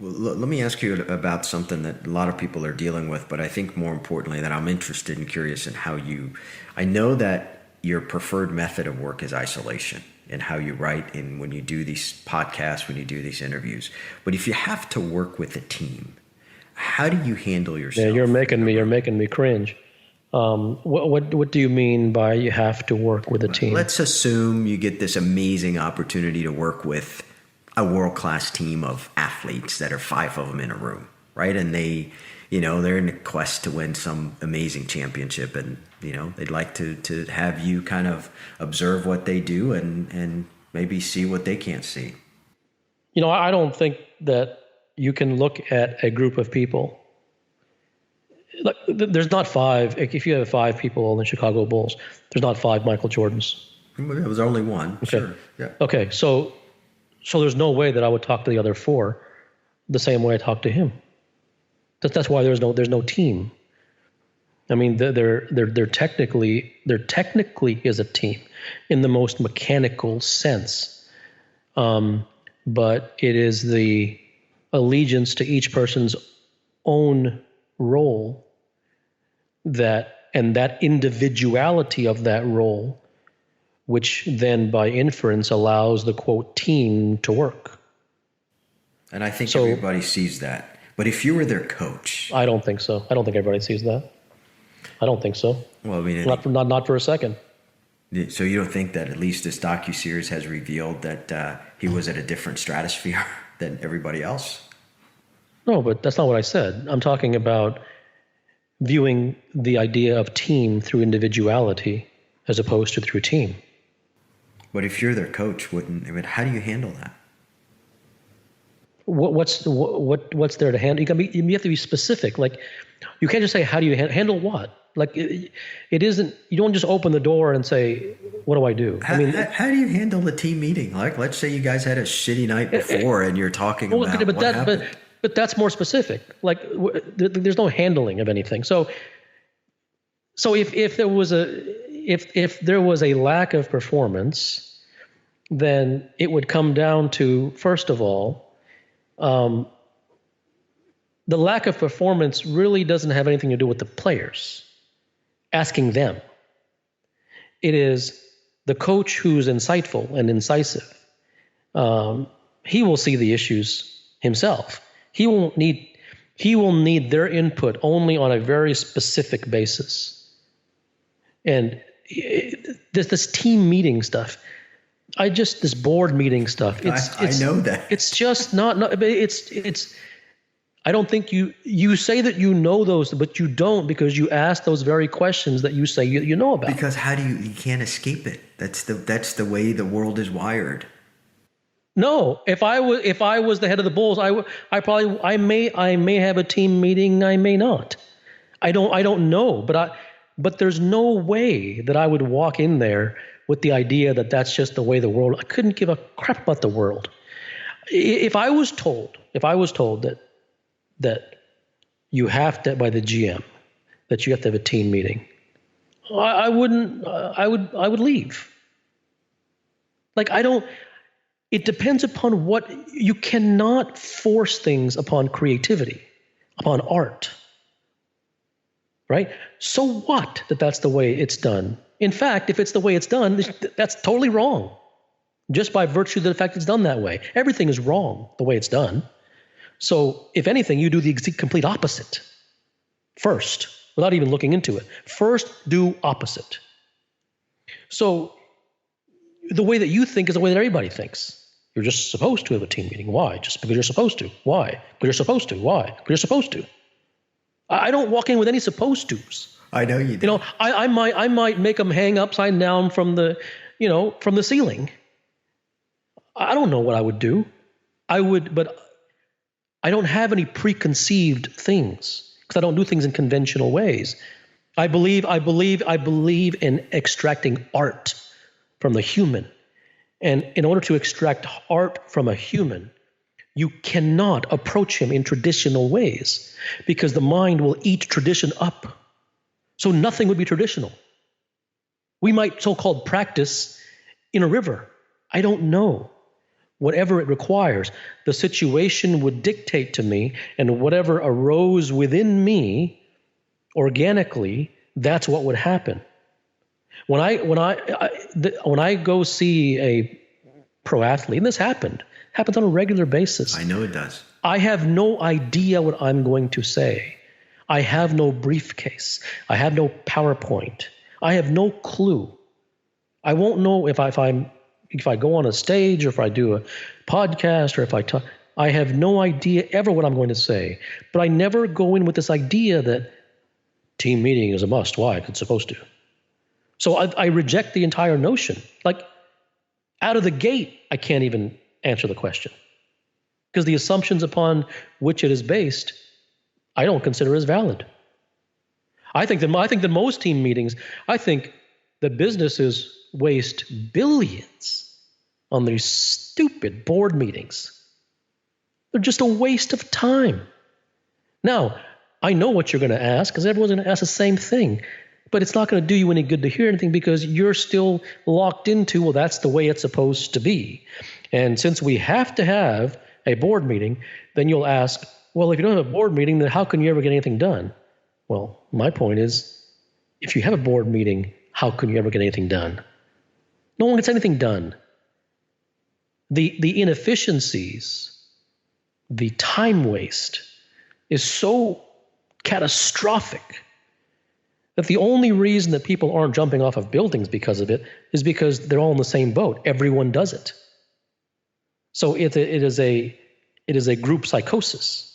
Let me ask you about something that a lot of people are dealing with, but I think more importantly that I'm interested and curious in how you, I know that your preferred method of work is isolation and how you write and when you do these podcasts, when you do these interviews. But if you have to work with a team, how do you handle yourself? Yeah, you're making me cringe. What do you mean by you have to work with a team? Let's assume you get this amazing opportunity to work with a world-class team of athletes that are 5 of them in a room, right? And they, they're in a quest to win some amazing championship, and they'd like to have you kind of observe what they do and maybe see what they can't see. I don't think that you can look at a group of people. Like, there's not 5. If you have 5 people on the Chicago Bulls, there's not 5 Michael Jordans. There was only one. Okay. Sure. Yeah. Okay. So there's no way that I would talk to the other 4 the same way I talk to him. That's why there's no team. I mean, they're technically is a team in the most mechanical sense, but it is the allegiance to each person's own role and that individuality of that role, which then by inference allows the quote team to work. And I think everybody sees that. But if you were their coach, I don't think so. I don't think everybody sees that. I don't think so. Well, I mean, not for a second. So you don't think that at least this docuseries has revealed that he was at a different stratosphere than everybody else? No, but that's not what I said. I'm talking about viewing the idea of team through individuality as opposed to through team. But if you're their coach, how do you handle that? What's there to handle? You have to be specific. Like, you can't just say, how do you handle what? Like, it isn't, you don't just open the door and say, what do I do? How do you handle the team meeting? Like, let's say you guys had a shitty night before and you're talking about what happened. But that's more specific. Like, there's no handling of anything. So if there was a lack of performance, then it would come down to, first of all, the lack of performance really doesn't have anything to do with the players. Asking them. It is the coach who's insightful and incisive. He will see the issues himself. He will need their input only on a very specific basis. And this team meeting stuff, this board meeting stuff. I know that. It's just not. It's. I don't think you say that you know those, but you don't, because you ask those very questions that you say you know about. Because you can't escape it. That's the way the world is wired. No, if I was the head of the Bulls, I may have a team meeting, I may not. I don't know, but there's no way that I would walk in there with the idea that that's just the way the world. I couldn't give a crap about the world. If I was told that you have to, by the GM, that you have to have a team meeting, I wouldn't. I would leave. Like, it depends upon what. You cannot force things upon creativity, upon art. Right? So what that's the way it's done? In fact, if it's the way it's done, that's totally wrong. Just by virtue of the fact it's done that way. Everything is wrong the way it's done. So if anything, you do the complete opposite first, without even looking into it. First, do opposite. So the way that you think is the way that everybody thinks. You're just supposed to have a team meeting. Why? Just because you're supposed to. Why? Because you're supposed to. Why? Because you're supposed to. I don't walk in with any supposed tos. I know you do. I might make them hang upside down from the ceiling. I don't know what I would do. But I don't have any preconceived things because I don't do things in conventional ways. I believe in extracting art from the human. And in order to extract art from a human, you cannot approach him in traditional ways because the mind will eat tradition up. So nothing would be traditional. We might so-called practice in a river. I don't know. whatever it requires. The situation would dictate to me, and whatever arose within me organically, that's what would happen. When I go see a pro athlete, and this happens on a regular basis. I know it does. I have no idea what I'm going to say. I have no briefcase. I have no PowerPoint. I have no clue. I won't know if I go on a stage or if I do a podcast or if I talk. I have no idea ever what I'm going to say. But I never go in with this idea that team meeting is a must. Why? It's supposed to. So I reject the entire notion. Like, out of the gate, I can't even answer the question. Because the assumptions upon which it is based, I don't consider as valid. I think that most team meetings, I think that businesses waste billions on these stupid board meetings. They're just a waste of time. Now, I know what you're going to ask, because everyone's going to ask the same thing. But it's not going to do you any good to hear anything, because you're still locked into, well, that's the way it's supposed to be. And since we have to have a board meeting, then you'll ask, well, if you don't have a board meeting, then how can you ever get anything done? Well, my point is, if you have a board meeting, how can you ever get anything done? No one gets anything done. The inefficiencies, the time waste is so catastrophic that the only reason that people aren't jumping off of buildings because of it is because they're all in the same boat. Everyone does it. So it is a group psychosis.